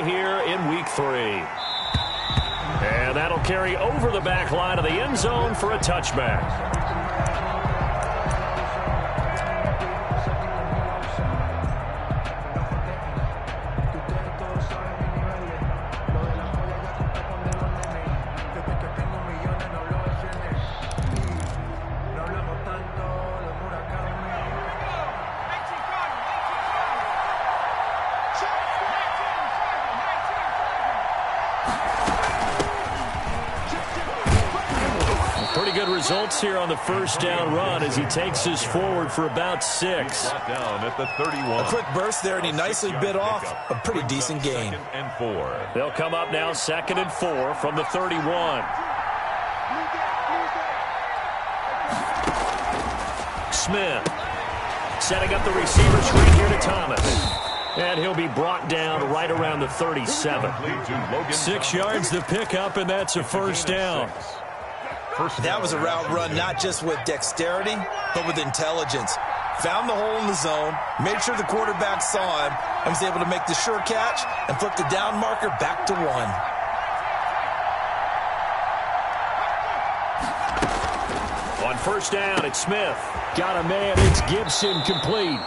here in Week 3. And that'll carry over the back line of the end zone for a touchback. Results here on the first down run as he takes us forward for about 6. Down at the 31. A quick burst there, and he nicely bit off a pretty decent gain. And 4. They'll come up now 2nd and 4 from the 31. Smith setting up the receiver screen here to Thomas. And he'll be brought down right around the 37. 6 yards to pick up, and that's a first down. That was a route run not just with dexterity, but with intelligence. Found the hole in the zone, made sure the quarterback saw him, and was able to make the sure catch and flip the down marker back to 1. On first down, it's Smith. Got a man, it's Gibson, complete.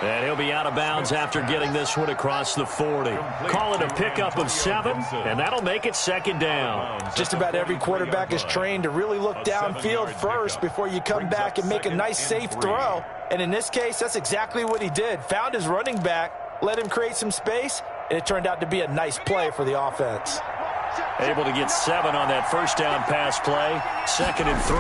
And he'll be out of bounds after getting this one across the 40. Call it a pickup of 7, and that'll make it 2nd down. Just about every quarterback is trained to really look downfield first before you come back and make a nice, safe throw. And in this case, that's exactly what he did. Found his running back, let him create some space, and it turned out to be a nice play for the offense. Able to get 7 on that first down pass play. 2nd and 3.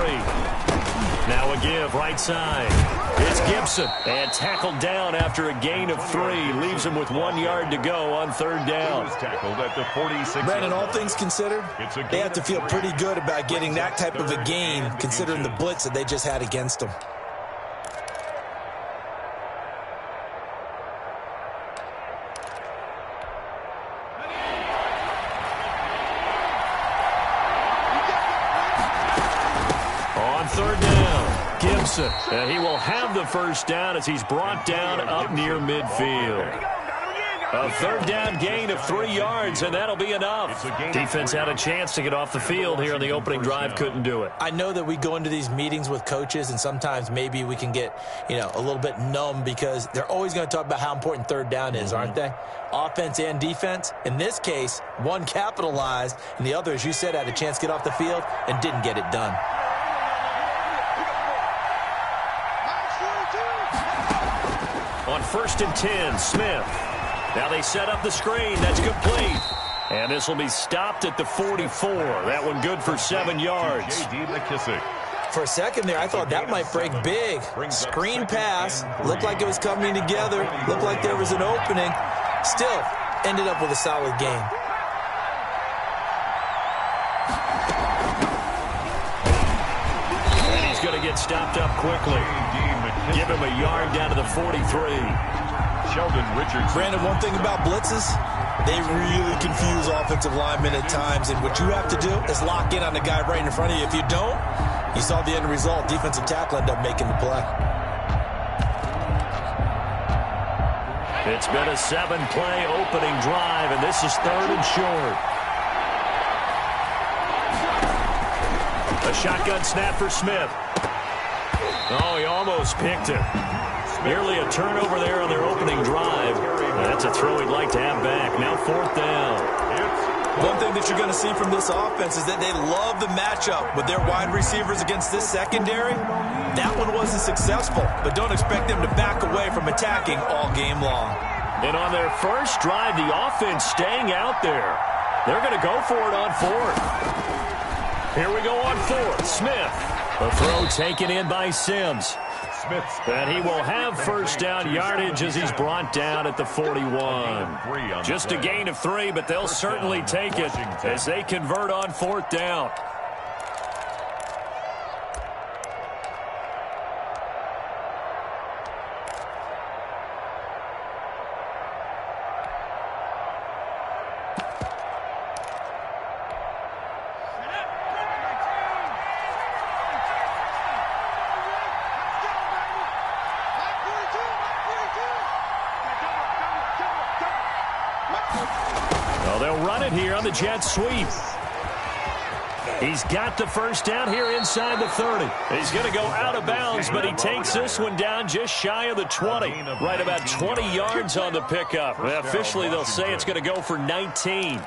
Now a give right side. It's Gibson. And tackled down after a gain of 3. Leaves him with 1 yard to go on 3rd down. Tackled at the 46. Brandon, all things considered, they have to feel pretty good about getting that type of a gain considering the blitz that they just had against them. And he will have the first down as he's brought down up near midfield. A 3rd down gain of 3 yards, and that'll be enough. Defense had a chance to get off the field here on the opening drive, couldn't do it. I know that we go into these meetings with coaches, and sometimes maybe we can get, a little bit numb because they're always going to talk about how important 3rd down is, aren't they? Offense and defense. In this case, one capitalized, and the other, as you said, had a chance to get off the field and didn't get it done. On 1st and 10, Smith. Now they set up the screen. That's complete. And this will be stopped at the 44. That one good for 7 yards. For a second there, I thought that might break big. Screen pass. Looked like it was coming together. Looked like there was an opening. Still, ended up with a solid game. And he's going to get stopped up quickly. Give him a yard down to the 43. Sheldon Richardson. Brandon, one thing about blitzes, they really confuse offensive linemen at times, and what you have to do is lock in on the guy right in front of you. If you don't, you saw the end result. Defensive tackle ended up making the play. It's been a 7-play opening drive, and this is 3rd and short. A shotgun snap for Smith. Oh, he almost picked it. Nearly a turnover there on their opening drive. That's a throw he'd like to have back. Now 4th down. One thing that you're going to see from this offense is that they love the matchup with their wide receivers against this secondary. That one wasn't successful, but don't expect them to back away from attacking all game long. And on their first drive, the offense staying out there. They're going to go for it on 4th. Here we go on 4th. Smith. The throw taken in by Sims. And he will have first down yardage as he's brought down at the 41. Just a gain of 3, but they'll certainly take it as they convert on 4th down. They'll run it here on the jet sweep. He's got the first down here inside the 30. He's going to go out of bounds, but he takes this one down just shy of the 20. Right about 20 yards on the pickup. Officially, they'll say it's going to go for 19.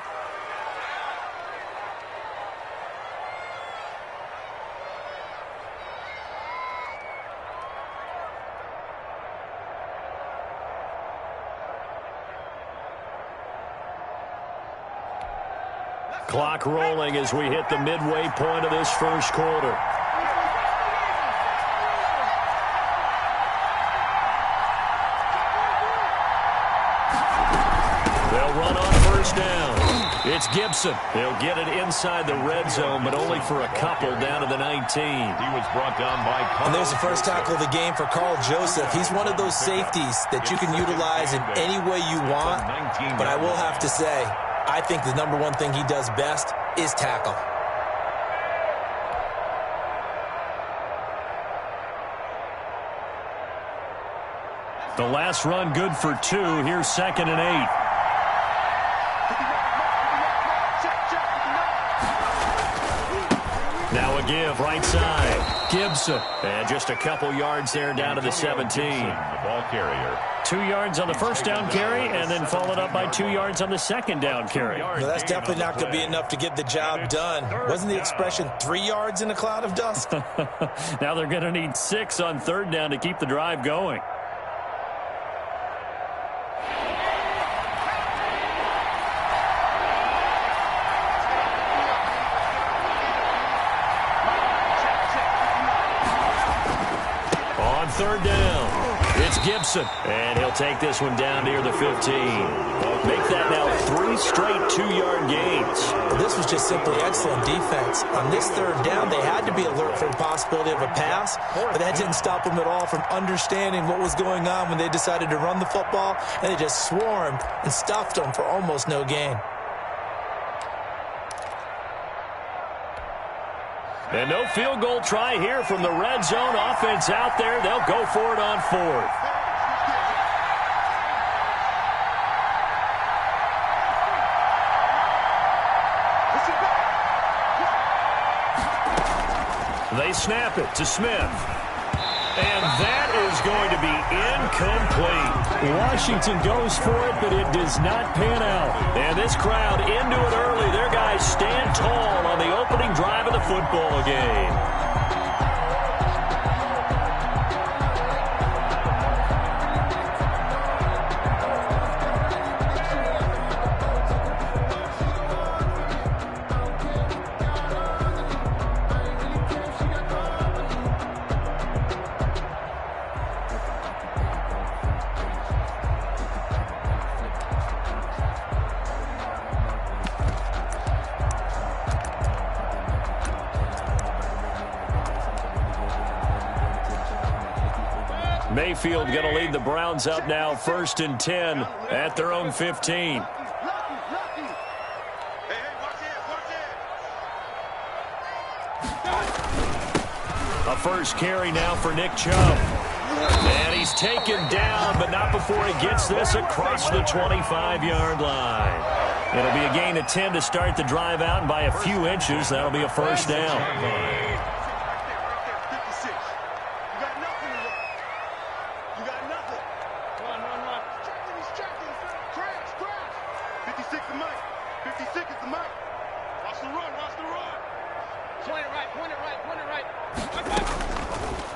Clock rolling as we hit the midway point of this first quarter. They'll run on first down. It's Gibson. They'll get it inside the red zone, but only for a couple down to the 19. He was brought down by Carl. And there's the first tackle of the game for Carl Joseph. He's one of those safeties that you can utilize in any way you want, but I will have to say, I think the number one thing he does best is tackle. The last run good for 2. Here's 2nd and 8. Now a give right side. Gibson. And just a couple yards there down to the 17. The ball carrier. 2 yards on the first down carry, and then followed up by 2 yards on the second down carry. No, that's definitely not going to be enough to get the job done. Wasn't the expression 3 yards in a cloud of dust? Now they're going to need 6 on third down to keep the drive going. On third down, it's Gibson, and he'll take this one down near the 15. Make that now 3 straight 2-yard gains. This was just simply excellent defense. On this third down, they had to be alert for the possibility of a pass, but that didn't stop them at all from understanding what was going on when they decided to run the football, and they just swarmed and stuffed them for almost no gain. And no field goal try here from the red zone. Offense out there. They'll go for it on 4th. They snap it to Smith. And that is going to be incomplete. Washington goes for it, but it does not pan out. And this crowd into it early. Their guys stand tall on the opening drive of the football game. Mayfield going to lead the Browns up now 1st and 10 at their own 15. A first carry now for Nick Chubb. And he's taken down, but not before he gets this across the 25-yard line. It'll be a gain of 10 to start the drive out, and by a few inches, that'll be a first down.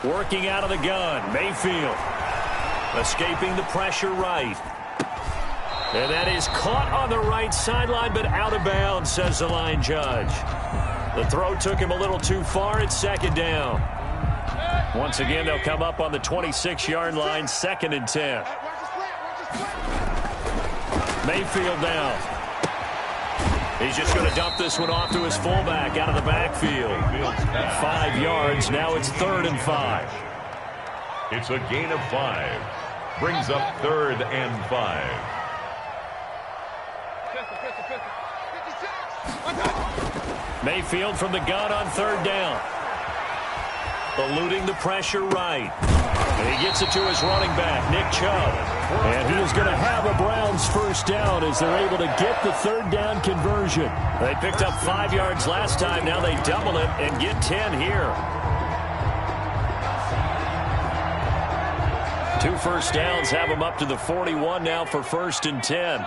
Working out of the gun, Mayfield. Escaping the pressure right. And that is caught on the right sideline, but out of bounds, says the line judge. The throw took him a little too far. It's 2nd down. Once again, they'll come up on the 26-yard line, 2nd and 10. Mayfield down. He's just going to dump this one off to his fullback out of the backfield. 5 yards. Now it's 3rd and 5. It's a gain of 5. Brings up 3rd and 5. Mayfield from the gun on 3rd down. Eluding the pressure right. And he gets it to his running back, Nick Chubb. And he is going to have a Browns first down as they're able to get the third down conversion. They picked up 5 yards last time. Now they double it and get 10 here. 2 first downs have them up to the 41 now for 1st and 10.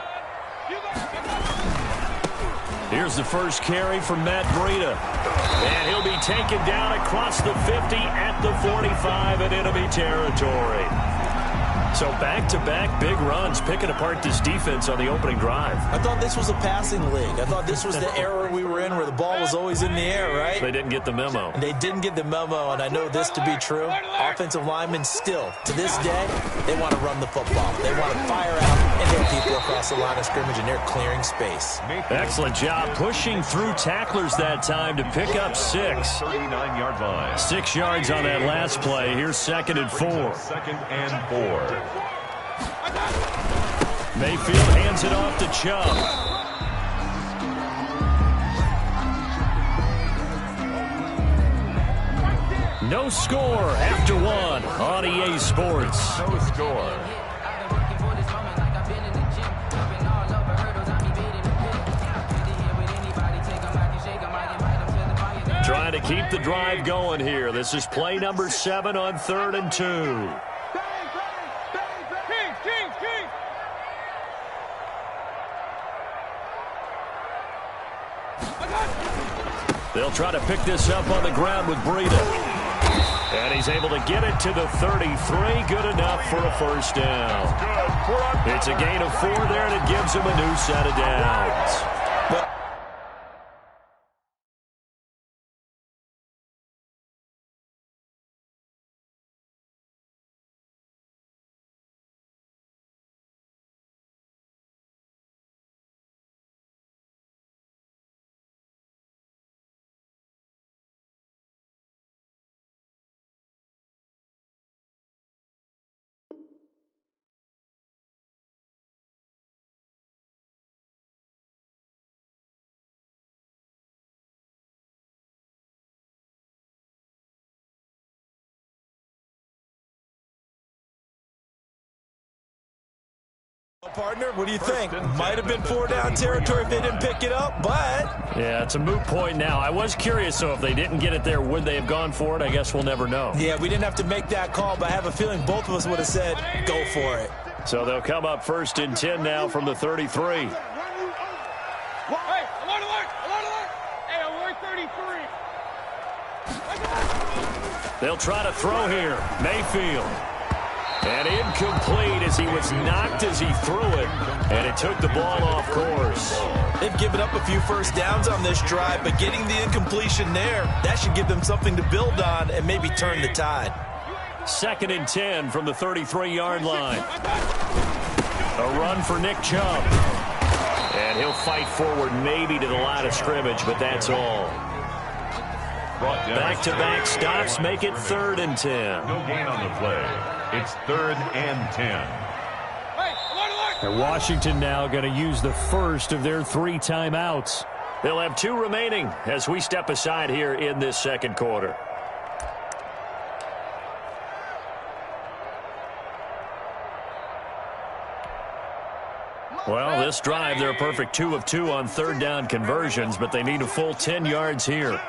Here's the first carry from Matt Breida. And he'll be taken down across the 50 at the 45 in enemy territory. So back-to-back big runs picking apart this defense on the opening drive. I thought this was a passing league. I thought this was the era we were in where the ball was always in the air, right? They didn't get the memo. And they didn't get the memo, and I know this to be true. Offensive linemen still, to this day, they want to run the football. They want to fire out and hit people across the line of scrimmage, and they're clearing space. Excellent job pushing through tacklers that time to pick up 6. 39-yard line. 6 yards on that last play. Here's 2nd and 4. 2nd and 4. Mayfield hands it off to Chubb. No score after 1 on EA Sports. No score. Trying to keep the drive going here. This is play number 7 on 3rd and 2. They'll try to pick this up on the ground with Breida. And he's able to get it to the 33. Good enough for a first down. It's a gain of 4 there, and it gives him a new set of downs. Partner, what do you think? Might have been 4-down territory if they didn't pick it up, but... Yeah, it's a moot point now. I was curious, so if they didn't get it there, would they have gone for it? I guess we'll never know. Yeah, we didn't have to make that call, but I have a feeling both of us would have said, go for it. So they'll come up 1st and 10 now from the 33. Hey, alert! Hey, alert 33. They'll try to throw here. Mayfield. And incomplete as he was knocked as he threw it. And it took the ball off course. They've given up a few first downs on this drive, but getting the incompletion there, that should give them something to build on and maybe turn the tide. 2nd and 10 from the 33-yard line. A run for Nick Chubb. And he'll fight forward maybe to the line of scrimmage, but that's all. Back-to-back stops make it 3rd and 10. No gain on the play. It's 3rd and 10. And Washington now going to use the first of their 3 timeouts. They'll have 2 remaining as we step aside here in this 2nd quarter. Well, this drive, they're a perfect 2 of 2 on 3rd down conversions, but they need a full 10 yards here.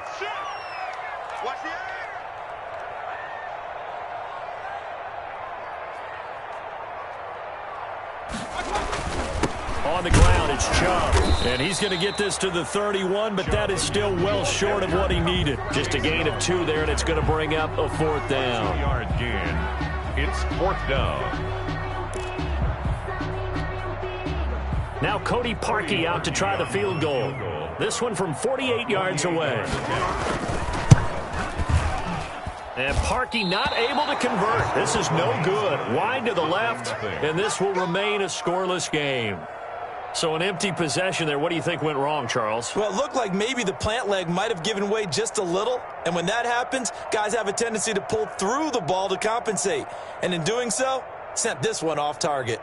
On the ground, it's Chubb. And he's going to get this to the 31, but that is still well short of what he needed. Just a gain of 2 there, and it's going to bring up a 4th down. 2-yard gain. It's 4th down. Now Cody Parkey out to try the field goal. This one from 48 yards away. And Parkey not able to convert. This is no good. Wide to the left, and this will remain a scoreless game. So an empty possession there. What do you think went wrong, Charles? Well, it looked like maybe the plant leg might have given way just a little. And when that happens, guys have a tendency to pull through the ball to compensate. And in doing so, sent this one off target.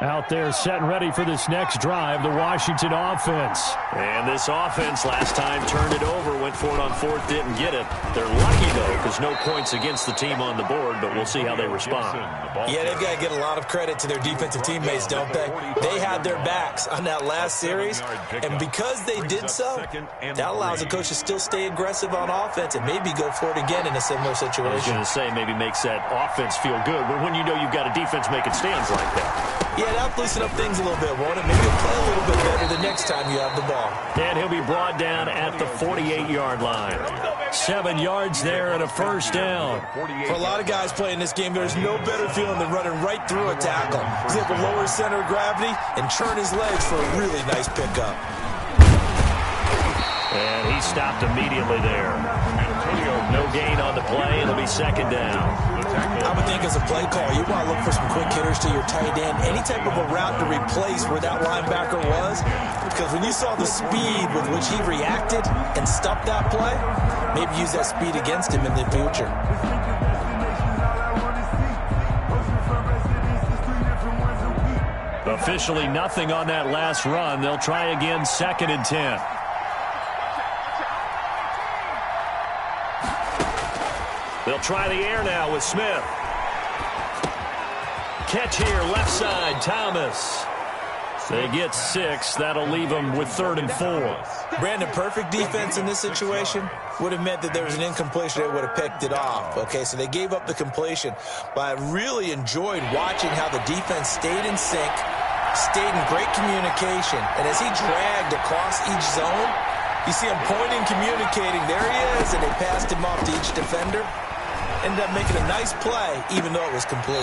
Out there set and ready for this next drive, the Washington offense. And this offense last time turned it over, went for it on fourth, didn't get it. They're lucky, though, because no points against the team on the board, but we'll see how they respond. Yeah, they've got to get a lot of credit to their defensive teammates, don't they? They had their backs on that last series, and because they did so, that allows the coach to still stay aggressive on offense and maybe go for it again in a similar situation. I was going to say maybe makes that offense feel good, but when you know you've got a defense making stands like that. Yeah, that'll loosen up things a little bit, won't it? Maybe you'll play a little bit better the next time you have the ball. And he'll be brought down at the 48-yard line. 7 yards there and a first down. For a lot of guys playing this game, there's no better feeling than running right through a tackle. He's able to lower his center of gravity and turn his legs for a really nice pickup. And he stopped immediately there. No gain on the play, and it'll be second down. I would think as a play call, you want to look for some quick hitters to your tight end, any type of a route to replace where that linebacker was. Because when you saw the speed with which he reacted and stopped that play, maybe use that speed against him in the future. Officially nothing on that last run. They'll try again, 2nd and 10. They'll try the air now with Smith. Catch here, left side, Thomas. They get 6. That'll leave them with 3rd and 4. Brandon, perfect defense in this situation would have meant that there was an incompletion that would have picked it off. Okay, so they gave up the completion. But I really enjoyed watching how the defense stayed in sync, stayed in great communication. And as he dragged across each zone, you see him pointing, communicating. There he is, and they passed him off to each defender. Ended up making a nice play, even though it was complete.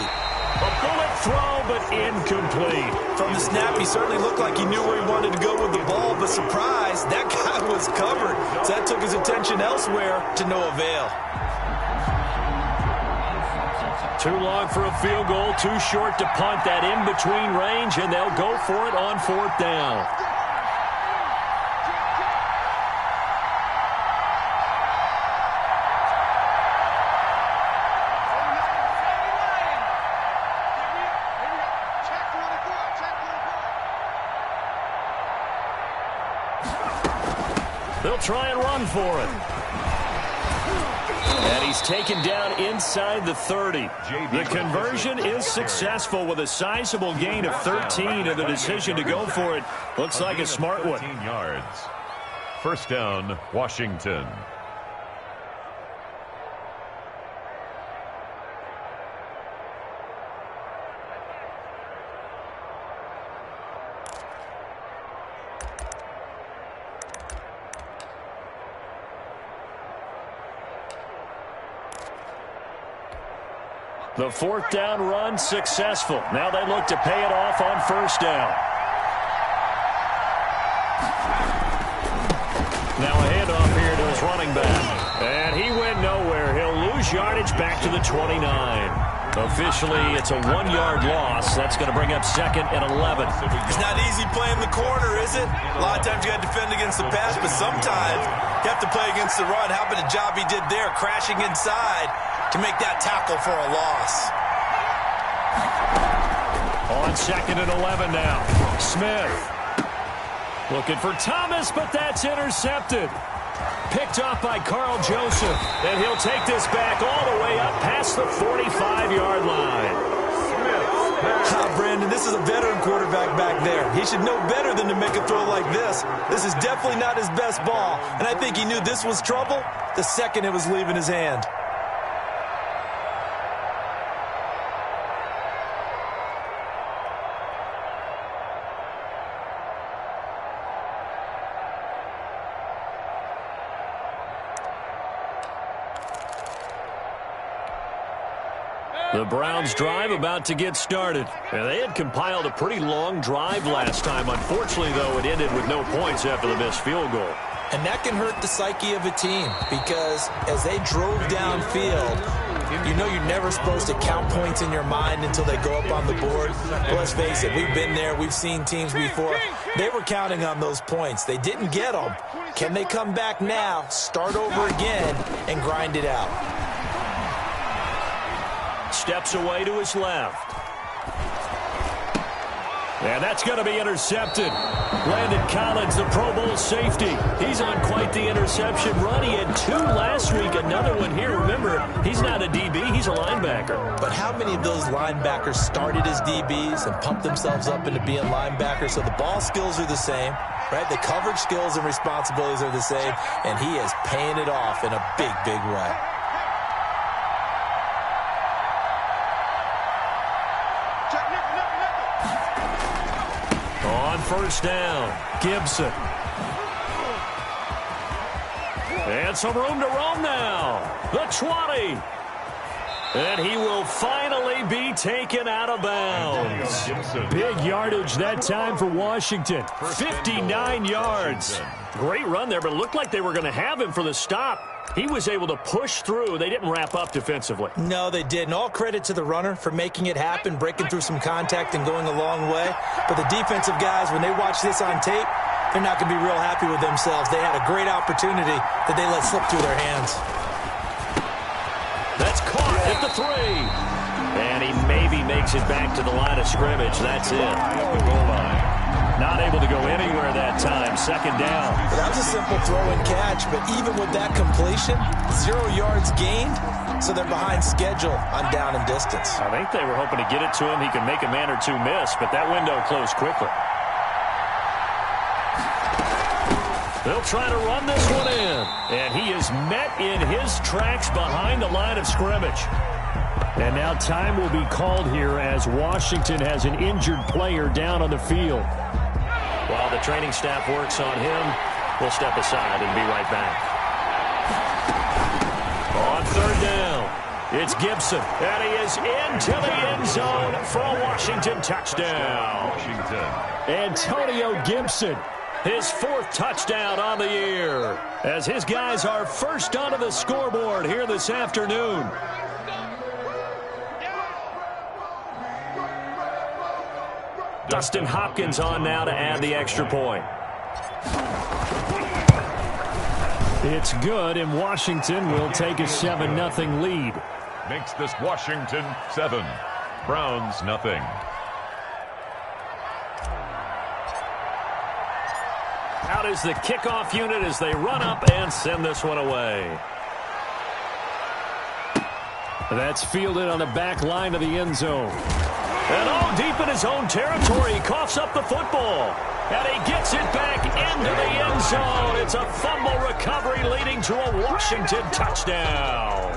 A bullet throw, but incomplete. From the snap, he certainly looked like he knew where he wanted to go with the ball, but surprise, that guy was covered. So that took his attention elsewhere to no avail. Too long for a field goal, too short to punt that in-between range, and they'll go for it on 4th down. They'll try and run for it. And he's taken down inside the 30. The conversion is successful with a sizable gain of 13, and the decision to go for it looks like a smart one. 13 yards. First down, Washington. The 4th down run successful. Now they look to pay it off on 1st down. Now a handoff here to his running back. And he went nowhere. He'll lose yardage back to the 29. Officially, it's a 1-yard loss. That's going to bring up 2nd and 11. It's not easy playing the corner, is it? A lot of times you got to defend against the pass, but sometimes you have to play against the run. How about the job he did there, crashing inside to make that tackle for a loss. On 2nd and 11 now. Smith looking for Thomas, but that's intercepted. Picked off by Carl Joseph. And he'll take this back all the way up past the 45-yard line. Brandon, this is a veteran quarterback back there. He should know better than to make a throw like this. This is definitely not his best ball. And I think he knew this was trouble the second it was leaving his hand. The Browns drive about to get started. And they had compiled a pretty long drive last time. Unfortunately, though, it ended with no points after the missed field goal. And that can hurt the psyche of a team because as they drove downfield, you know you're never supposed to count points in your mind until they go up on the board. But let's face it, we've been there. We've seen teams before. They were counting on those points. They didn't get them. Can they come back now, start over again, and grind it out? Steps away to his left. And that's going to be intercepted. Landon Collins, the Pro Bowl safety. He's on quite the interception run. He had 2 last week, another one here. Remember, he's not a DB, he's a linebacker. But how many of those linebackers started as DBs and pumped themselves up into being linebackers? So the ball skills are the same, right? The coverage skills and responsibilities are the same, and he is paying it off in a big, big way. On first down, Gibson. And some room to roam now. The 20. And he will finally be taken out of bounds. Big yardage that time for Washington. 59 yards. Great run there, but it looked like they were going to have him for the stop. He was able to push through. They didn't wrap up defensively. No, they didn't. All credit to the runner for making it happen, breaking through some contact and going a long way. But the defensive guys, when they watch this on tape, they're not going to be real happy with themselves. They had a great opportunity that they let slip through their hands. That's caught at the 3. And he maybe makes it back to the line of scrimmage. That's it. Not able to go anywhere that time. Second down. That was a simple throw and catch, but even with that completion, 0 yards gained, so they're behind schedule on down and distance. I think they were hoping to get it to him. He could make a man or two miss, but that window closed quickly. They'll try to run this one in, and he is met in his tracks behind the line of scrimmage. And now time will be called here as Washington has an injured player down on the field. While the training staff works on him, we'll step aside and be right back. On third down, it's Gibson, and he is into the end zone for a Washington touchdown. Antonio Gibson, his 4th touchdown on the year, as his guys are first onto the scoreboard here this afternoon. Dustin Hopkins on now to add the extra point. It's good, and Washington will take a 7-0 lead. Makes this Washington 7, Browns 0. Out is the kickoff unit as they run up and send this one away. That's fielded on the back line of the end zone. And deep in his own territory, he coughs up the football. And he gets it back into the end zone. It's a fumble recovery leading to a Washington touchdown.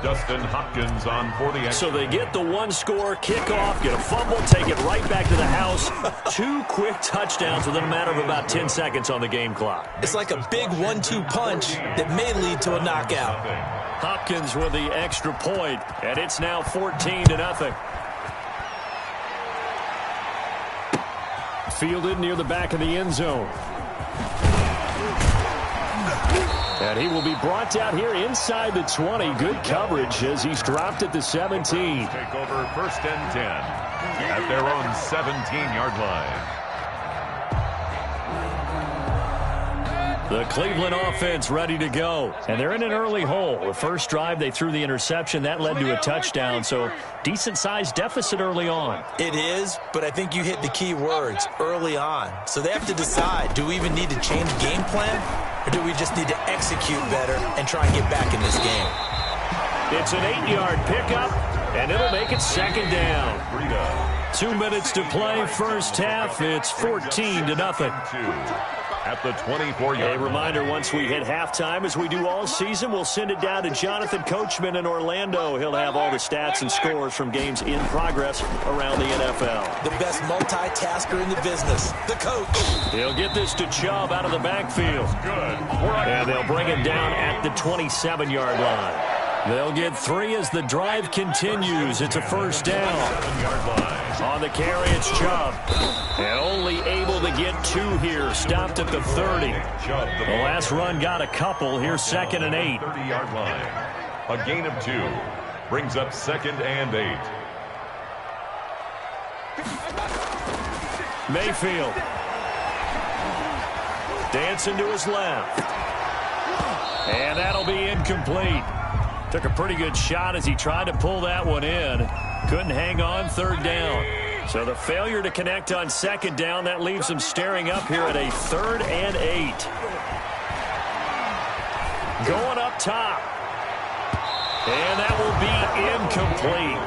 Dustin Hopkins on for the extra. So they get the 1-score kickoff, get a fumble, take it right back to the house. 2 quick touchdowns within a matter of about 10 seconds on the game clock. It's like a big 1-2 punch that may lead to a knockout. Hopkins with the extra point, and it's now 14-0. Fielded near the back of the end zone. And he will be brought down here inside the 20. Good coverage as he's dropped at the 17. Take over 1st and 10 at their own 17-yard line. The Cleveland offense ready to go. And they're in an early hole. The first drive, they threw the interception. That led to a touchdown. So decent-sized deficit early on. It is, but I think you hit the key words, early on. So they have to decide, do we even need to change game plan? Or do we just need to execute better and try and get back in this game? It's an 8-yard pickup, and it'll make it second down. 2 minutes to play first half. It's 14-0. At the 24-yard A reminder, once we hit halftime, as we do all season, we'll send it down to Jonathan Coachman in Orlando. He'll have all the stats and scores from games in progress around the NFL. The best multitasker in the business, the coach. He'll get this to Chubb out of the backfield. And they'll bring him down at the 27-yard line. They'll get 3 as the drive continues. It's a first down. On the carry, it's Chubb. And only able to get 2 here. Stopped at the 30. The last run got a couple. Here's 2nd and 8. 30-yard line. A gain of 2. Brings up 2nd and 8. Mayfield. Dancing to his left. And that'll be incomplete. Took a pretty good shot as he tried to pull that one in. Couldn't hang on, 3rd down. So the failure to connect on second down, that leaves them staring up here at a 3rd and 8. Going up top. And that will be incomplete.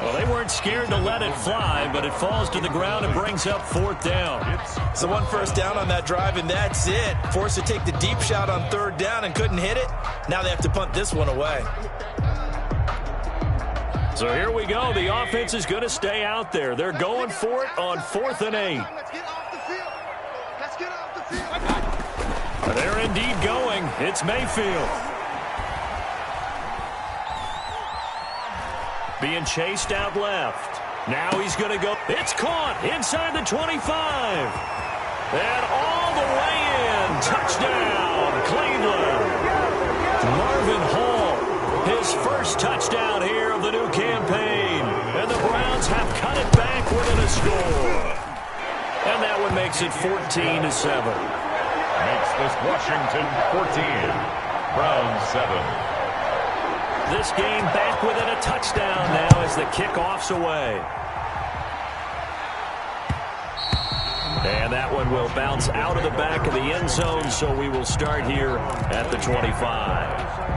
Well, they weren't scared to let it fly, but it falls to the ground and brings up 4th down. So 1 first down on that drive, and that's it. Forced to take the deep shot on 3rd down and couldn't hit it. Now they have to punt this one away. So here we go. The offense is going to stay out there. They're going for it on 4th and 8. Let's get off the field. Let's get off the field. They're indeed going. It's Mayfield. Being chased out left. Now he's going to go. It's caught inside the 25. And all the way in. Touchdown, Cleveland. Marvin Hall, his first touchdown here of the new campaign. And the Browns have cut it back within a score. And that one makes it 14-7. Makes this Washington 14. Browns 7. This game back within a touchdown now as the kickoff's away. And that one will bounce out of the back of the end zone, so we will start here at the 25.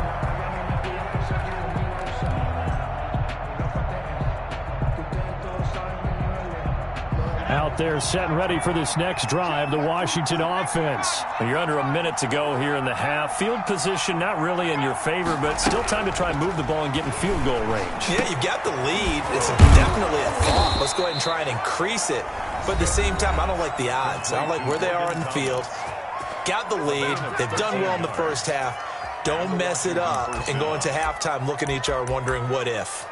Out there set and ready for this next drive, the Washington offense. You're under a minute to go here in the half. Field position not really in your favor, but still time to try and move the ball and get in field goal range. Yeah, you've got the lead. It's definitely a thought. Let's go ahead and try and increase it. But at the same time, I don't like the odds. I don't like where they are in the field. Got the lead. They've done well in the first half. Don't mess it up and go into halftime looking at each other wondering what if.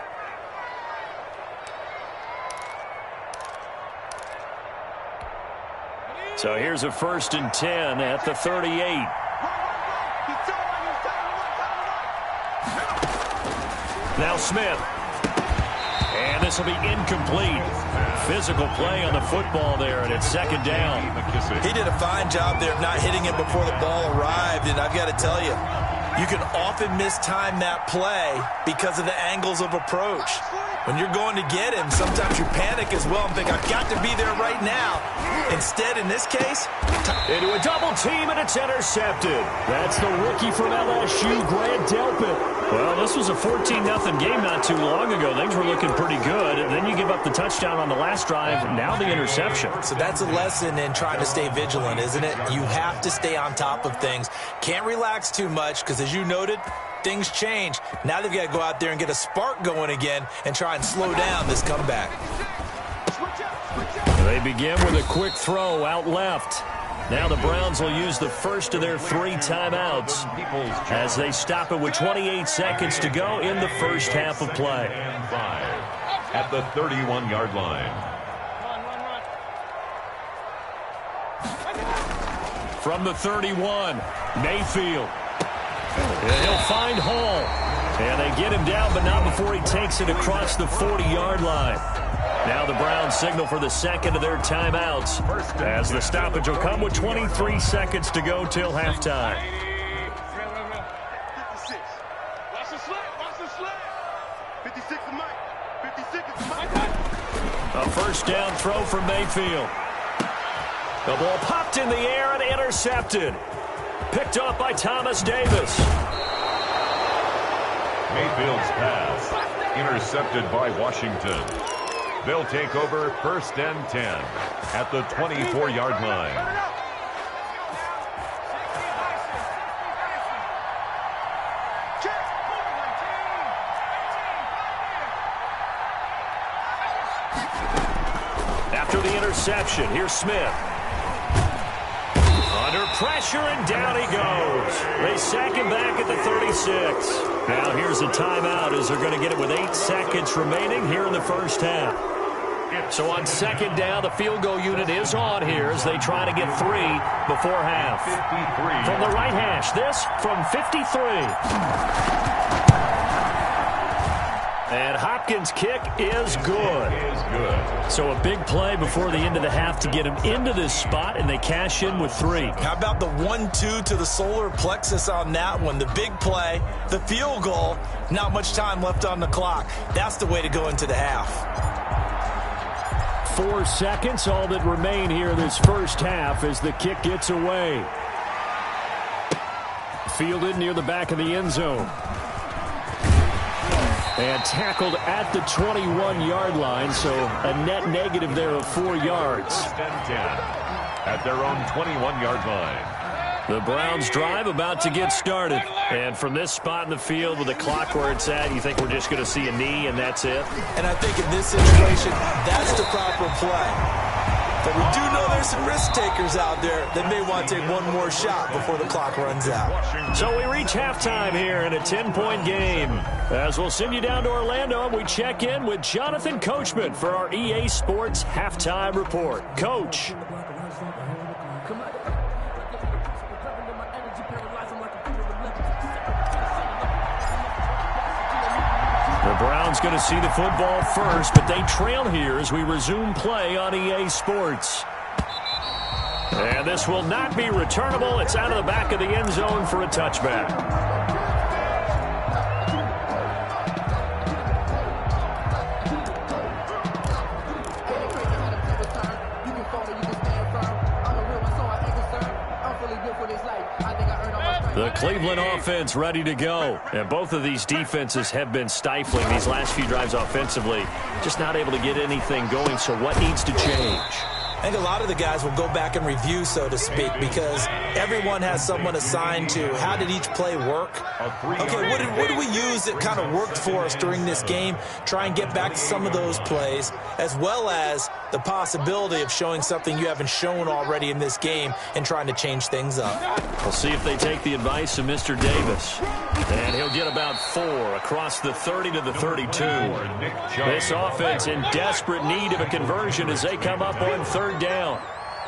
So here's a 1st and 10 at the 38. Now Smith. And this will be incomplete. Physical play on the football there, and it's 2nd down. He did a fine job there of not hitting it before the ball arrived, and I've got to tell you, you can often mistime that play because of the angles of approach. When you're going to get him, sometimes you panic as well and think, I've got to be there right now. Instead, in this case, into a double team, and it's intercepted. That's the rookie from LSU, Grant Delpit. Well, this was a 14-0 game not too long ago. Things were looking pretty good. And then you give up the touchdown on the last drive. Now the interception. So that's a lesson in trying to stay vigilant, isn't it? You have to stay on top of things. Can't relax too much because, as you noted, things change. Now they've got to go out there and get a spark going again and try and slow down this comeback. They begin with a quick throw out left. Now the Browns will use the first of their 3 timeouts as they stop it with 28 seconds to go in the first half of play. At the 31-yard line. From the 31, Mayfield. And he'll find Hall. And they get him down, but not before he takes it across the 40-yard line. Now the Browns signal for the second of their timeouts as the stoppage will come with 23 seconds to go till halftime. 56. Watch the sled. Watch the sled. 56 is Mike. 56 is Mike. A first down throw from Mayfield. The ball popped in the air and intercepted. Picked up by Thomas Davis. Mayfield's pass intercepted by Washington. They'll take over 1st and 10 at the 24-yard line. After the interception, here's Smith. Under pressure, and down he goes. They sack him back at the 36. Now here's a timeout as they're going to get it with 8 seconds remaining here in the first half. So on 2nd down, the field goal unit is on here as they try to get 3 before half. 53. From the right hash, this from 53. And Hopkins' kick is good. So a big play before the end of the half to get him into this spot, and they cash in with 3. How about the 1-2 to the solar plexus on that one? The big play, the field goal, not much time left on the clock. That's the way to go into the half. 4 seconds, all that remain here this first half as the kick gets away. Fielded near the back of the end zone. And tackled at the 21-yard line, so a net negative there of 4 yards. First and 10 at their own 21-yard line. The Browns drive about to get started. And from this spot in the field with the clock where it's at, you think we're just going to see a knee and that's it? And I think in this situation, that's the proper play. But we do know there's some risk takers out there that may want to take one more shot before the clock runs out. So we reach halftime here in a 10-point game. As we'll send you down to Orlando, and we check in with Jonathan Coachman for our EA Sports Halftime Report. Coach. The Browns going to see the football first, but they trail here as we resume play on EA Sports. And this will not be returnable. It's out of the back of the end zone for a touchback. The Cleveland offense ready to go. And both of these defenses have been stifling these last few drives offensively. Just not able to get anything going, so what needs to change? I think a lot of the guys will go back and review, so to speak, because everyone has someone assigned to how did each play work. Okay, what did we use that kind of worked for us during this game? Try and get back to some of those plays, as well as the possibility of showing something you haven't shown already in this game and trying to change things up. We'll see if they take the advice of Mr. Davis. And he'll get about 4 across the 30 to the 32. This offense in desperate need of a conversion as they come up on 3rd down.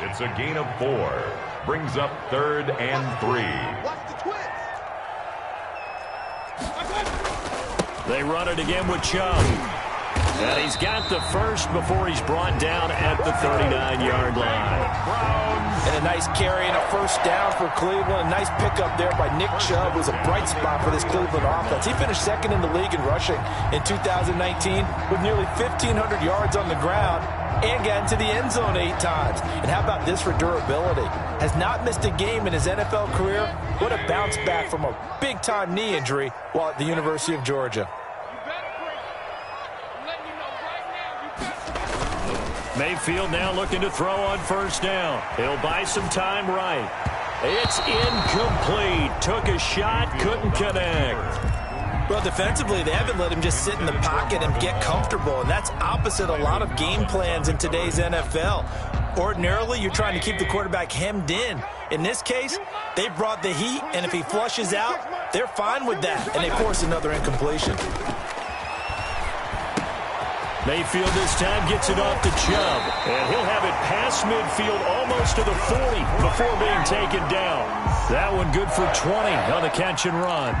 It's a gain of 4. Brings up 3rd and 3. They run it again with Chubb. And he's got the first before he's brought down at the 39-yard line. And a nice carry and a first down for Cleveland. A nice pickup there by Nick Chubb, who's a bright spot for this Cleveland offense. He finished 2nd in the league in rushing in 2019 with nearly 1,500 yards on the ground and got into the end zone 8 times. And how about this for durability? Has not missed a game in his NFL career. What a bounce back from a big-time knee injury while at the University of Georgia. Mayfield now looking to throw on 1st down. He'll buy some time right. It's incomplete. Took a shot, couldn't connect. Well, defensively, they haven't let him just sit in the pocket and get comfortable, and that's opposite a lot of game plans in today's NFL. Ordinarily, you're trying to keep the quarterback hemmed in. In this case, they brought the heat, and if he flushes out, they're fine with that, and they force another incompletion. Mayfield this time gets it off to Chubb, and he'll have it past midfield almost to the 40 before being taken down. That one good for 20 on the catch and run.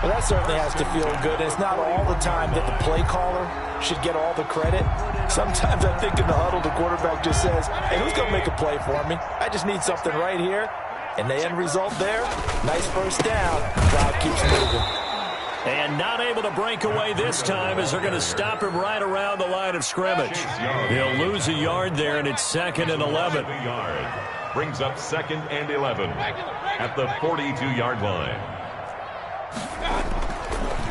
Well, that certainly has to feel good. It's not all the time that the play caller should get all the credit. Sometimes I think in the huddle, the quarterback just says, hey, who's going to make a play for me? I just need something right here. And the end result there, nice first down. Drive keeps moving. And not able to break away this time as they're going to stop him right around the line of scrimmage. He'll lose a yard there, and it's 2nd and 11. Brings up 2nd and 11 at the 42-yard line.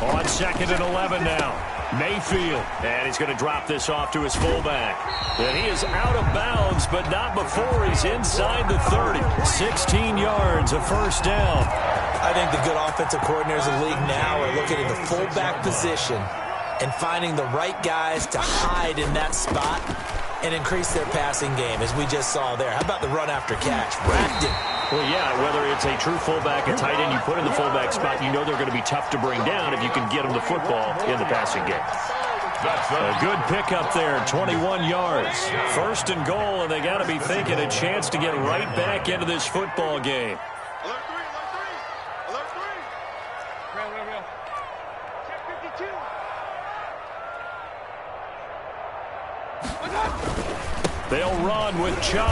On 2nd and 11 now. Mayfield, and he's going to drop this off to his fullback. And he is out of bounds, but not before he's inside the 30. 16 yards, a first down. I think the good offensive coordinators in the league now are looking at the fullback position and finding the right guys to hide in that spot and increase their passing game, as we just saw there. How about the run after catch? Racked it. Well, yeah, whether it's a true fullback, a tight end you put in the fullback spot, you know they're going to be tough to bring down if you can get them the football in the passing game. That's a good pickup there, 21 yards. 1st and goal, and they got to be thinking a chance to get right back into this football game. Alert 3, alert 3, alert 3. Real. Check 52. They'll run with Chubb.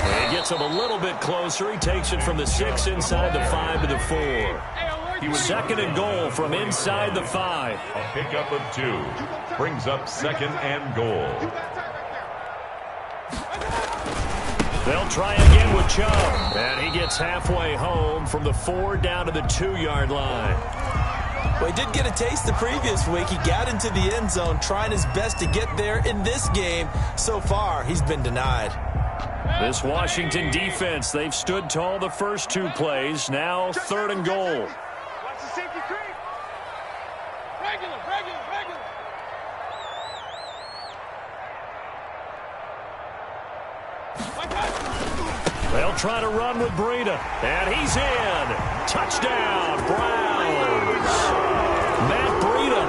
And he gets him a little bit closer. He takes it from the 6 inside the 5 to the 4. He was 2nd and goal from inside the 5. A pickup of 2. Brings up 2nd and goal. They'll try again with Chubb. And he gets halfway home from the 4 down to the 2-yard line. Well, he did get a taste the previous week. He got into the end zone trying his best to get there in this game. So far, he's been denied. This Washington defense, they've stood tall the first 2 plays. Now 3rd and goal. Watch the safety creep. Regular. They'll try to run with Breida. And he's in. Touchdown, Browns. Matt Breida,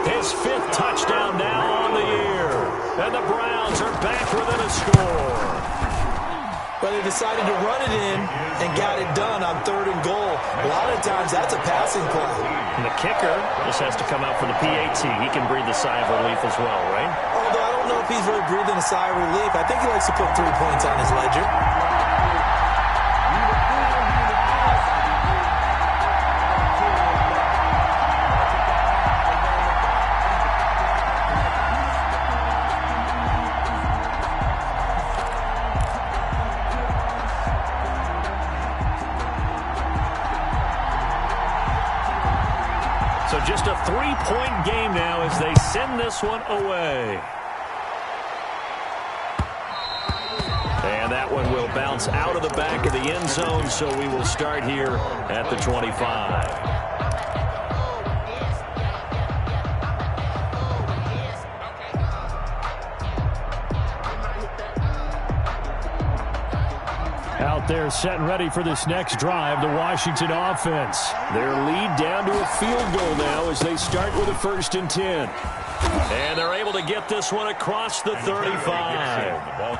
his 5th touchdown now on the year. And the Browns are back within a score. But they decided to run it in and got it done on 3rd and goal. A lot of times that's a passing play. And the kicker just has to come out for the PAT. He can breathe a sigh of relief as well, right? Although I don't know if he's really breathing a sigh of relief. I think he likes to put 3 points on his ledger. So just a 3-point game now as they send this one away. And that one will bounce out of the back of the end zone, so we will start here at the 25. Out there set and ready for this next drive, the Washington offense. Their lead down to a field goal now as they start with a 1st and 10. And they're able to get this one across the 35.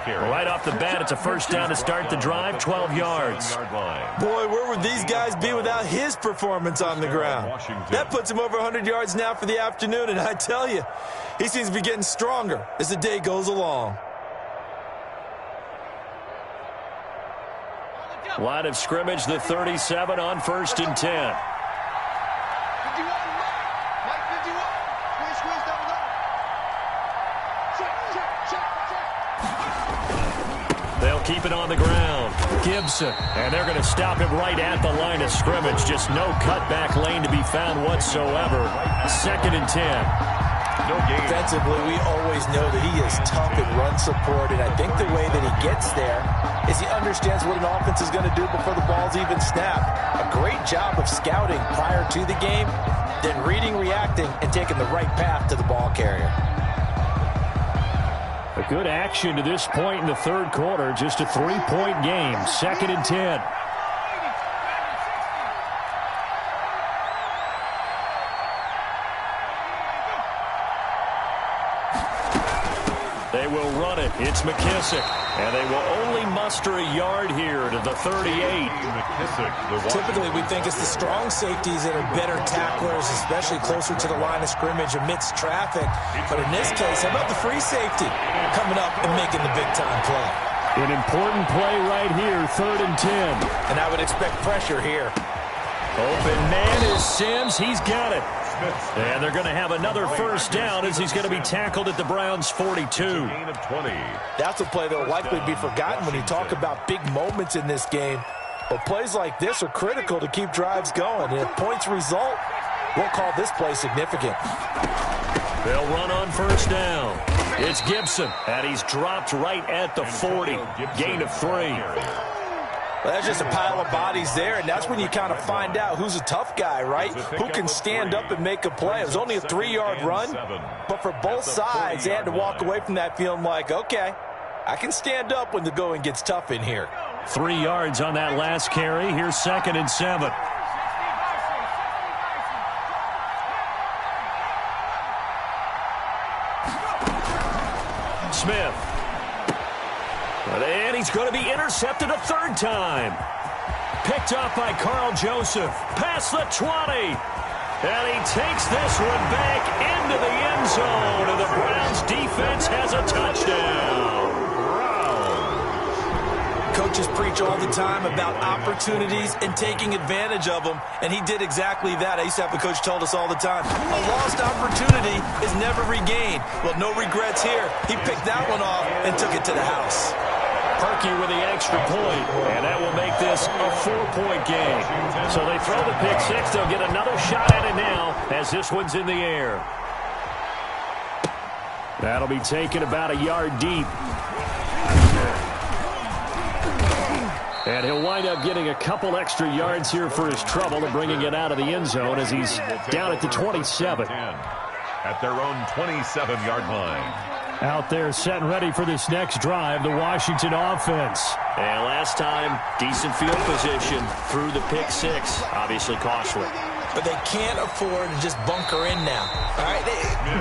Right off the bat, it's a 1st down to start the drive, 12 yards. Boy, where would these guys be without his performance on the ground? That puts him over 100 yards now for the afternoon, and I tell you, he seems to be getting stronger as the day goes along. Line of scrimmage, the 37 on 1st and 10. 51, Mike 51. Squeeze, double. Check. They'll keep it on the ground. Gibson, and they're going to stop him right at the line of scrimmage. Just no cutback lane to be found whatsoever. 2nd and 10. Defensively, we always know that he is tough in run support, and I think the way that he gets there is he understands what an offense is going to do before the ball's even snapped. A great job of scouting prior to the game, then reading, reacting, and taking the right path to the ball carrier. A good action to this point in the 3rd quarter. Just a 3-point game. 2nd and 10. They will run it. It's McKissick. And they will only muster a yard here to the 38. Typically, we think it's the strong safeties that are better tacklers, especially closer to the line of scrimmage amidst traffic. But in this case, how about the free safety coming up and making the big-time play? An important play right here, 3rd and 10. And I would expect pressure here. Open man is Sims. He's got it. And they're going to have another 1st down as he's going to be tackled at the Browns' 42. That's a play that will likely be forgotten when you talk about big moments in this game. But plays like this are critical to keep drives going. And if points result, we'll call this play significant. They'll run on 1st down. It's Gibson, and he's dropped right at the 40. Gain of 3. Well, that's just a pile of bodies there, and that's when you kind of find out who's a tough guy, right? Who can stand up and make a play. It was only a 3-yard run, but for both sides, they had to walk away from that feeling like, okay, I can stand up when the going gets tough in here. 3 yards on that last carry. Here's 2nd and 7. Smith. And he's going to be intercepted a 3rd time. Picked up by Carl Joseph. Past the 20. And he takes this one back into the end zone. And the Browns defense has a touchdown. Coaches preach all the time about opportunities and taking advantage of them, and he did exactly that. I used to have a coach told us all the time, a lost opportunity is never regained. Well, no regrets here. He picked that one off and took it to the house. Perky with the extra point, and that will make this a 4-point game. So they throw the pick six. They'll get another shot at it now as this one's in the air. That'll be taken about a yard deep. And he'll wind up getting a couple extra yards here for his trouble and bringing it out of the end zone as he's down at the 27. At their own 27-yard line. Out there set and ready for this next drive, the Washington offense. And last time, decent field position through the pick six. Obviously costly. But they can't afford to just bunker in now. All right,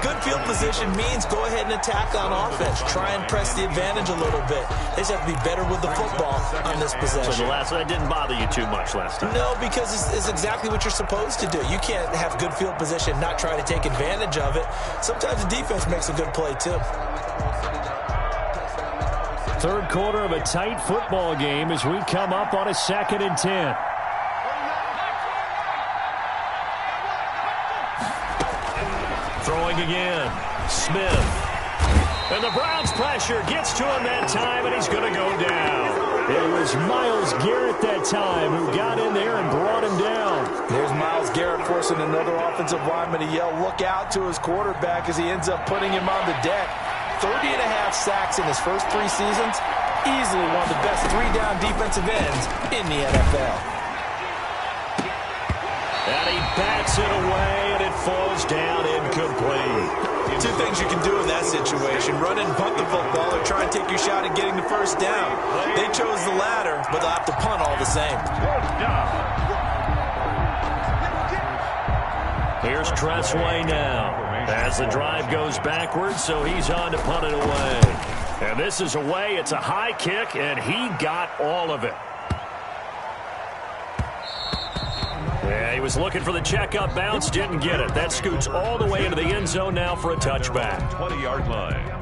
good field position means go ahead and attack on offense. Try and press the advantage a little bit. They just have to be better with the football on this possession. So that didn't bother you too much last time? No, because it's exactly what you're supposed to do. You can't have good field position, not try to take advantage of it. Sometimes the defense makes a good play, too. Third quarter of a tight football game as we come up on a 2nd and 10. Throwing again. Smith. And the Browns' pressure gets to him that time, and he's going to go down. It was Myles Garrett that time who got in there and brought him down. There's Myles Garrett forcing another offensive lineman to yell, look out to his quarterback as he ends up putting him on the deck. 30.5 sacks in his first 3 seasons. Easily one of the best 3-down defensive ends in the NFL. And he bats it away, and it falls down incomplete. 2 things you can do in that situation. Run and punt the football or try and take your shot at getting the first down. They chose the latter, but they'll have to punt all the same. Here's Tressway now. As the drive goes backwards, so he's on to punt it away. And this is away. It's a high kick, and he got all of it. Yeah, he was looking for the checkup bounce, didn't get it. That scoots all the way into the end zone now for a touchback. 20-yard line.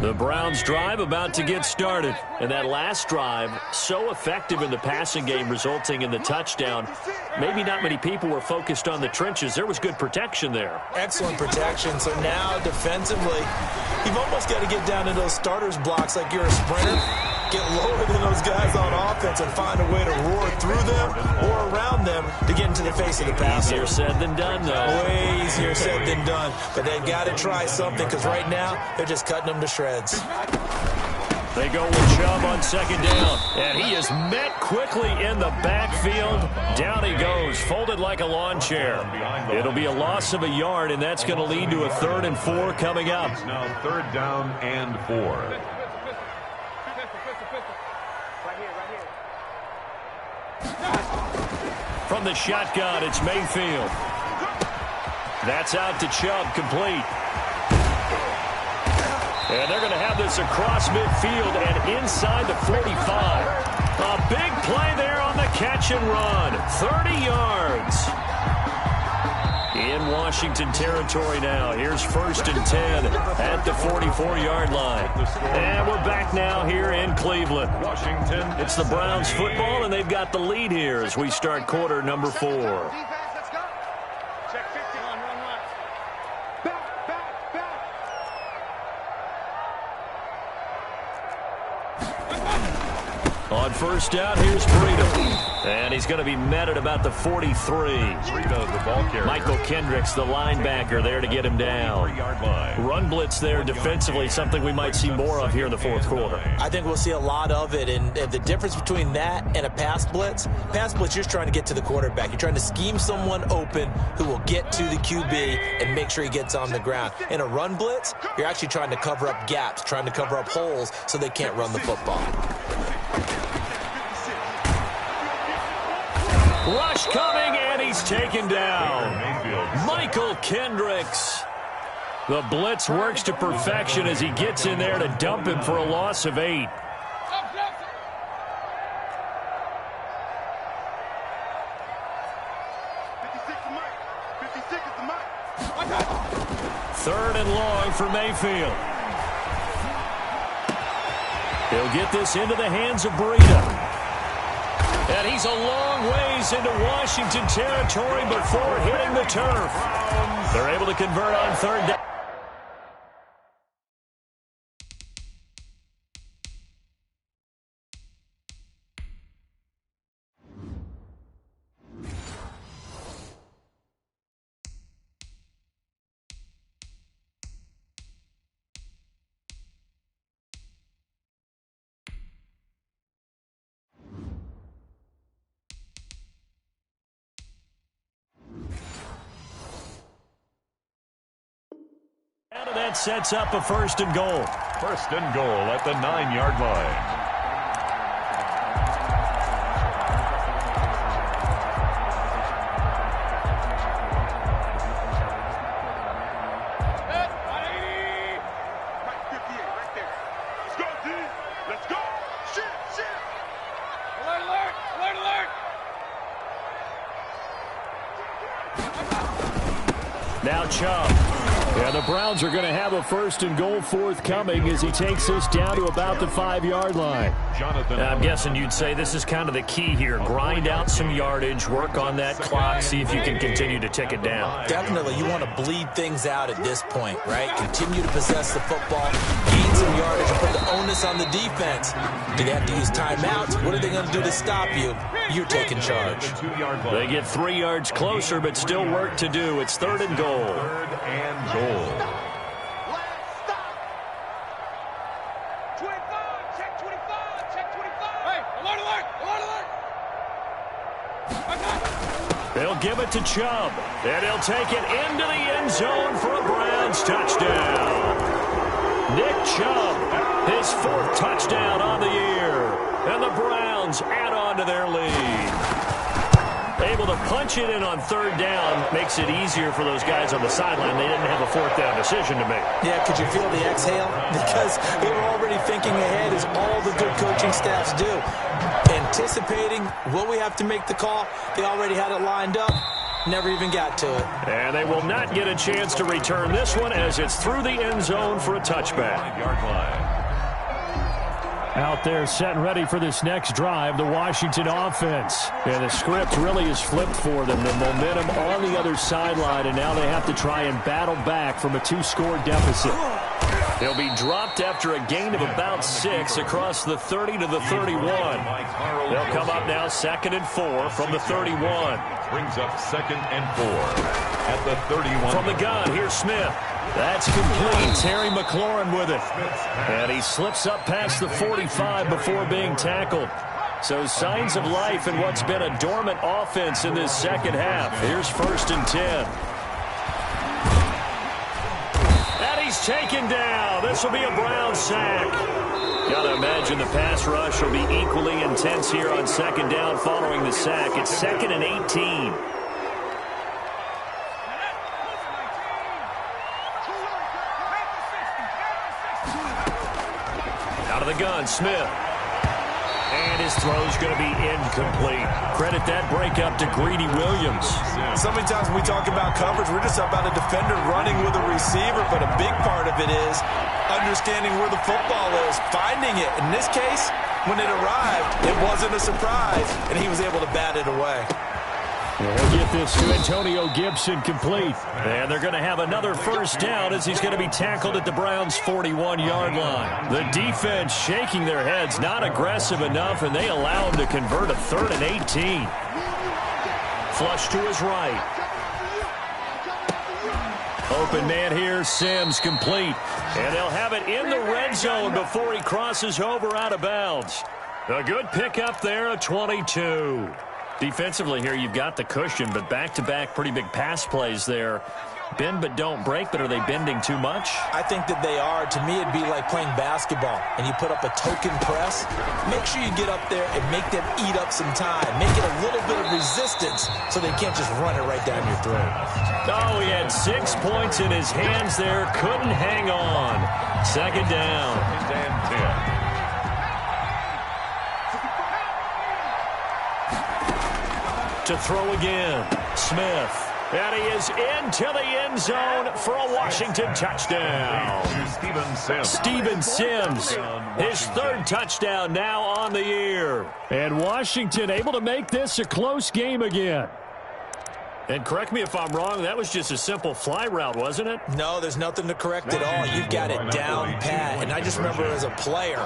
The Browns drive about to get started. And that last drive, so effective in the passing game, resulting in the touchdown. Maybe not many people were focused on the trenches. There was good protection there. Excellent protection. So now, defensively, you've almost got to get down into those starters blocks like you're a sprinter. Get lower than those guys on offense and find a way to roar through them or around them to get into the face of the passer. Easier said than done, though. Way easier said than done. But they've got to try something because right now they're just cutting them to shreds. They go with Chubb on 2nd down. And he is met quickly in the backfield. Down he goes, folded like a lawn chair. It'll be a loss of a yard, and that's going to lead to a 3rd and 4 coming up. Now 3rd down and 4. From the shotgun, it's Mayfield. That's out to Chubb, complete. And they're going to have this across midfield and inside the 45. A big play there on the catch and run. 30 yards. In Washington territory now. Here's 1st and 10 at the 44-yard line. And we're back now here in Cleveland. Washington. It's the Browns football, and they've got the lead here as we start quarter number 4. On 1st down, here's Breida. And he's going to be met at about the 43. Breida, the ball carrier. Michael Kendricks, the linebacker, there to get him down. 3-yard line. Run blitz there defensively, something we might see more of here in the 4th quarter. I think we'll see a lot of it. And the difference between that and a pass blitz, you're just trying to get to the quarterback. You're trying to scheme someone open who will get to the QB and make sure he gets on the ground. In a run blitz, you're actually trying to cover up gaps, trying to cover up holes so they can't run the football. Rush coming, and he's taken down. Michael Kendricks. The blitz works to perfection as he gets in there to dump him for a loss of 8. Third and long for Mayfield. He'll get this into the hands of Breida. And he's a long ways into Washington territory before hitting the turf. They're able to convert on third down. And that sets up a first and goal. First and goal at the 9-yard line. Now Chubb. Yeah, the Browns are going to have a first and goal forthcoming as he takes us down to about the 5-yard line. I'm guessing you'd say this is kind of the key here. Grind out some yardage, work on that clock, see if you can continue to tick it down. Definitely, you want to bleed things out at this point, right? Continue to possess the football, gain some yardage, and put the onus on the defense. Do they have to use timeouts? What are they going to do to stop you? You're taking charge. They get 3 yards closer, but still work to do. It's third and goal. Third and goal. They'll give it to Chubb, and he'll take it into the end zone for a Browns touchdown. Nick Chubb, his 4th touchdown on the year, and the Browns add on to their lead. Able to punch it in on third down makes it easier for those guys on the sideline. They didn't have a 4th down decision to make. Yeah, could you feel the exhale? Because they were already thinking ahead, as all the good coaching staffs do. Anticipating, will we have to make the call? They already had it lined up. Never even got to it. And they will not get a chance to return this one as it's through the end zone for a touchback. 5-yard line. Out there set and ready for this next drive, the Washington offense. And the script really is flipped for them. The momentum on the other sideline, and now they have to try and battle back from a 2-score deficit. They'll be dropped after a gain of about 6 across the 30 to the 31. They'll come up now 2nd and 4 from the 31. Brings up 2nd and 4 at the 31. From the gun, here's Smith. That's complete. Terry McLaurin with it. And he slips up past the 45 before being tackled. So signs of life in what's been a dormant offense in this second half. Here's 1st and 10. And he's taken down. This will be a Brown sack. Got to imagine the pass rush will be equally intense here on 2nd down following the sack. It's 2nd and 18. Out of the gun, Smith. And his throw's going to be incomplete. Credit that breakup to Greedy Williams. So many times when we talk about coverage, we're just about a defender running with a receiver, but a big part of it is understanding where the football is, finding it. In this case, when it arrived, it wasn't a surprise, and he was able to bat it away. He'll get this to Antonio Gibson complete. And they're going to have another 1st down as he's going to be tackled at the Browns' 41-yard line. The defense shaking their heads, not aggressive enough, and they allow him to convert a 3rd and 18. Flush to his right. Open man here, Sims complete. And they'll have it in the red zone before he crosses over out of bounds. A good pickup there, a 22. Defensively here, you've got the cushion, but back-to-back pretty big pass plays there. Bend but don't break, but are they bending too much? I think that they are. To me, it'd be like playing basketball, and you put up a token press. Make sure you get up there and make them eat up some time. Make it a little bit of resistance so they can't just run it right down your throat. Oh, he had 6 points in his hands there. Couldn't hang on. 2nd down. 2nd and 10. To throw again, Smith. And he is into the end zone for a Washington touchdown. Stevens Steven Sims, his third touchdown now on the year. And Washington able to make this a close game again. And correct me if I'm wrong, that was just a simple fly route, wasn't it? No, there's nothing to correct at all. You've got it down pat. And I just remember as a player,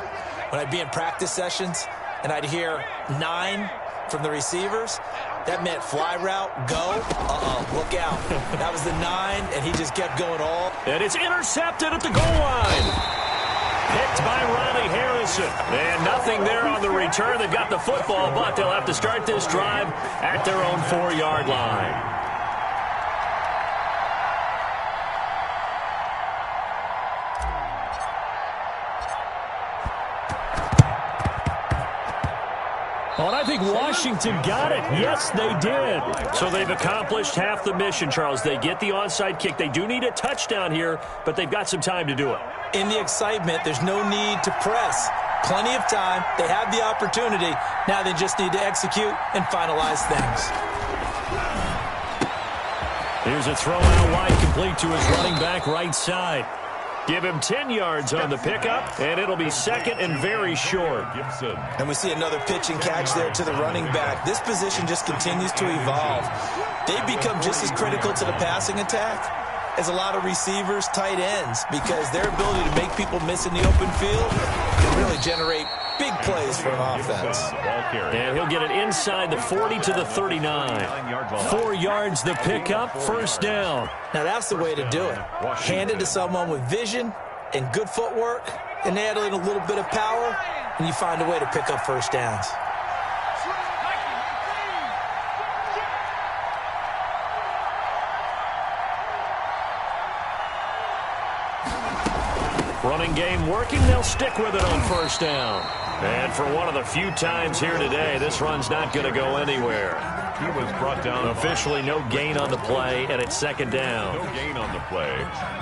when I'd be in practice sessions and I'd hear 9 from the receivers, that meant fly route, go, look out. That was the 9, and he just kept going all. And it's intercepted at the goal line. Picked by Riley Harrison. And nothing there on the return. They've got the football, but they'll have to start this drive at their own 4-yard line. Oh, and I think Washington got it. Yes, they did. So they've accomplished half the mission, Charles. They get the onside kick. They do need a touchdown here, but they've got some time to do it. In the excitement, there's no need to press. Plenty of time. They have the opportunity. Now they just need to execute and finalize things. Here's a throw out wide, complete to his running back right side. Give him 10 yards on the pickup, and it'll be second and very short. And we see another pitch and catch there to the running back. This position just continues to evolve. They become just as critical to the passing attack as a lot of receivers, tight ends, because their ability to make people miss in the open field can really generate big plays for an offense. And he'll get it inside the 40 to the 39. 4 yards the pickup, first down. Now that's the way to do it. Hand it to someone with vision and good footwork, and add in a little bit of power, and you find a way to pick up first downs. Running game working, they'll stick with it on first down. And for one of the few times here today, this run's not going to go anywhere. He was brought down. Officially no gain on the play, and it's second down. No gain on the play.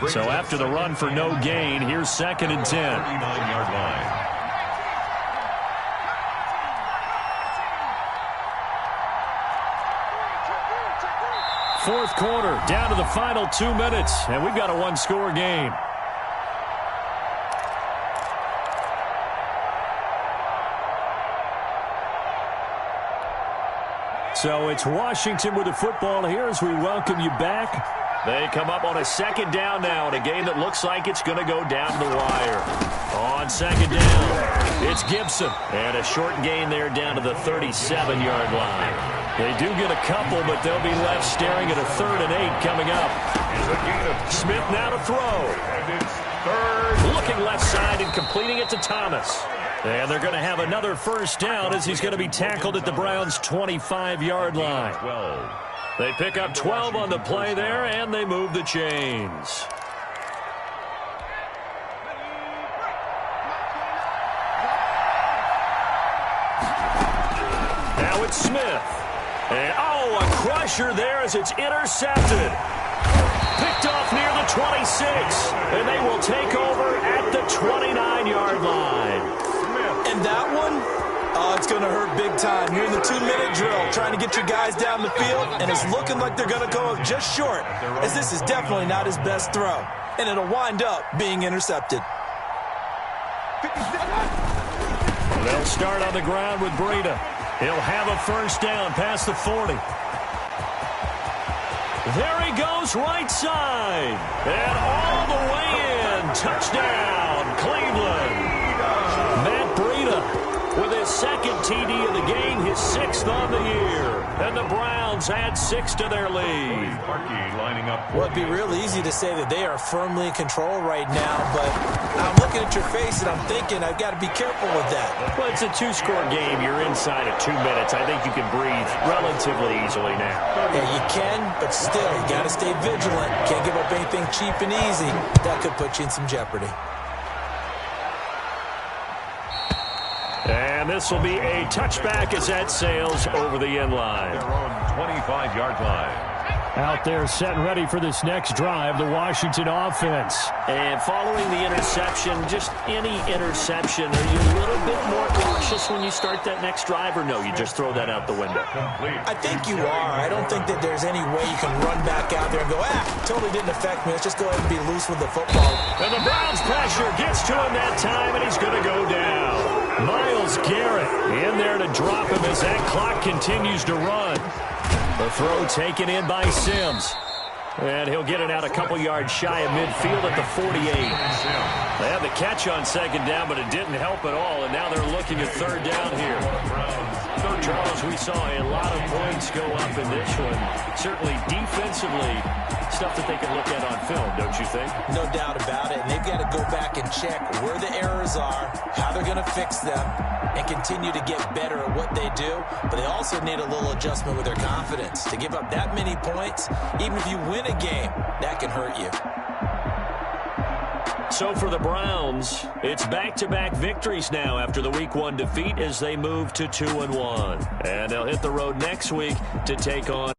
So after the run for no gain, here's second and 10. 39-yard line. Fourth quarter, down to the final 2 minutes, and we've got a one-score game. So it's Washington with the football here as we welcome you back. They come up on a second down now in a game that looks like it's going to go down the wire. On second down, it's Gibson. And a short gain there down to the 37-yard line. They do get a couple, but they'll be left staring at a 3rd and 8 coming up. Smith now to throw. And it's third. Looking left side and completing it to Thomas. And they're going to have another first down as he's going to be tackled at the Browns' 25-yard line. 12. They pick up 12 on the play there, and they move the chains. Now it's Smith. And, a crusher there as it's intercepted. Picked off near the 26, and they will take over at the 29-yard line. And that one, it's going to hurt big time. You're in the 2-minute drill trying to get your guys down the field, and it's looking like they're going to go up just short, as this is definitely not his best throw. And it'll wind up being intercepted. They'll start on the ground with Breida. He'll have a first down past the 40. There he goes, right side. And all the way in. Touchdown, Cleveland. Matt Breida with his second TD of the game, his 6th on the year. And the Browns add 6 to their lead. Lining up. Well, it'd be real easy to say that they are firmly in control right now, but I'm looking at your face and I'm thinking I've got to be careful with that. Well, it's a 2-score game. You're inside of 2 minutes. I think you can breathe relatively easily now. Yeah, you can, but still, you got to stay vigilant. Can't give up anything cheap and easy. That could put you in some jeopardy. And this will be a touchback as that sails over the end line. Their own 25-yard line. Out there set and ready for this next drive, the Washington offense. And following the interception, just any interception, are you a little bit more cautious when you start that next drive, or no, you just throw that out the window? I think you are. I don't think that there's any way you can run back out there and go, totally didn't affect me. Let's just go ahead and be loose with the football. And the Browns pressure, give to drop him as that clock continues to run. The throw taken in by Sims. And he'll get it out a couple yards shy of midfield at the 48. They had the catch on second down, but it didn't help at all, and now they're looking at third down here. Charles, we saw a lot of points go up in this one. Certainly defensively, stuff that they can look at on film, don't you think? No doubt about it. And they've got to go back and check where the errors are, how they're going to fix them, and continue to get better at what they do. But they also need a little adjustment with their confidence. To give up that many points, even if you win a game, that can hurt you. So for the Browns, it's back-to-back victories now after the Week 1 defeat as they move to 2-1. And they'll hit the road next week to take on